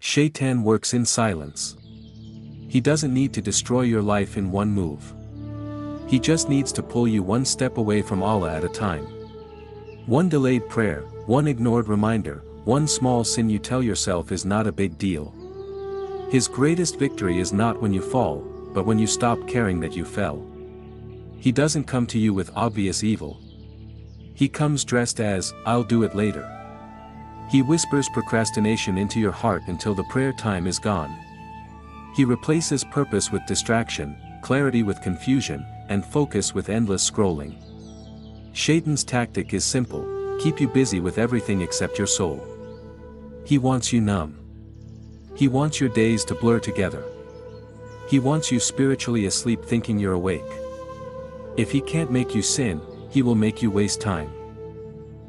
Shaytan works in silence. He doesn't need to destroy your life in one move. He just needs to pull you one step away from Allah at a time. One delayed prayer, one ignored reminder, one small sin you tell yourself is not a big deal. His greatest victory is not when you fall, but when you stop caring that you fell. He doesn't come to you with obvious evil. He comes dressed as, "I'll do it later." He whispers procrastination into your heart until the prayer time is gone. He replaces purpose with distraction, clarity with confusion, and focus with endless scrolling. Shaytan's tactic is simple: keep you busy with everything except your soul. He wants you numb. He wants your days to blur together. He wants you spiritually asleep thinking you're awake. If he can't make you sin, he will make you waste time.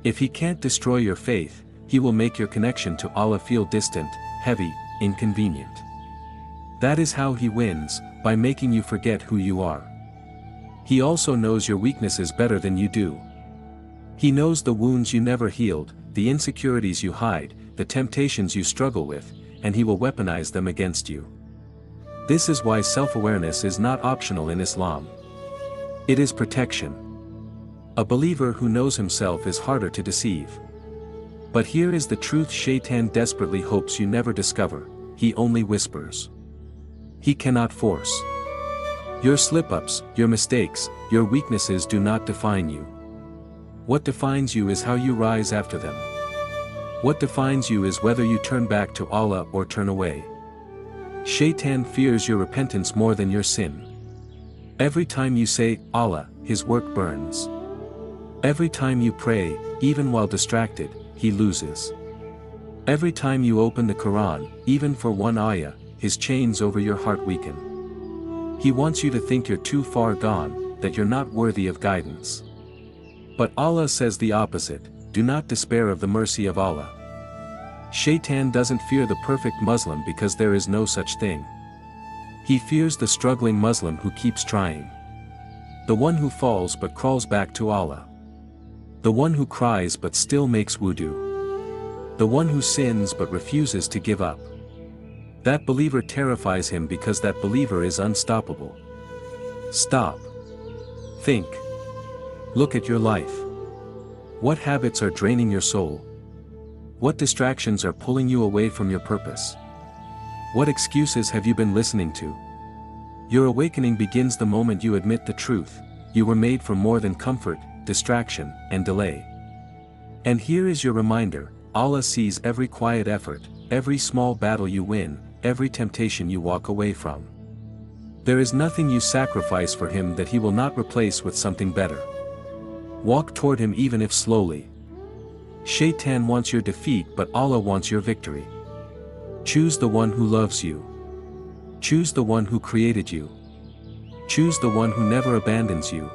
If he can't destroy your faith, he will make your connection to Allah feel distant, heavy, inconvenient. That is how he wins, by making you forget who you are. He also knows your weaknesses better than you do. He knows the wounds you never healed, the insecurities you hide, the temptations you struggle with, and he will weaponize them against you. This is why self-awareness is not optional in Islam. It is protection. A believer who knows himself is harder to deceive. But here is the truth Shaytan desperately hopes you never discover: he only whispers. He cannot force. Your slip-ups, your mistakes, your weaknesses do not define you. What defines you is how you rise after them. What defines you is whether you turn back to Allah or turn away. Shaytan fears your repentance more than your sin. Every time you say, Allah, his work burns. Every time you pray, even while distracted, he loses. Every time you open the Quran, even for one ayah, his chains over your heart weaken. He wants you to think you're too far gone, that you're not worthy of guidance. But Allah says the opposite: do not despair of the mercy of Allah. Shaytan doesn't fear the perfect Muslim because there is no such thing. He fears the struggling Muslim who keeps trying. The one who falls but crawls back to Allah. The one who cries but still makes wudu. The one who sins but refuses to give up. That believer terrifies him because that believer is unstoppable. Stop. Think. Look at your life. What habits are draining your soul? What distractions are pulling you away from your purpose? What excuses have you been listening to? Your awakening begins the moment you admit the truth: you were made for more than comfort, distraction, and delay. And here is your reminder: Allah sees every quiet effort, every small battle you win, every temptation you walk away from. There is nothing you sacrifice for him that he will not replace with something better. Walk toward him even if slowly. Shaytan wants your defeat, but Allah wants your victory. Choose the one who loves you. Choose the one who created you. Choose the one who never abandons you.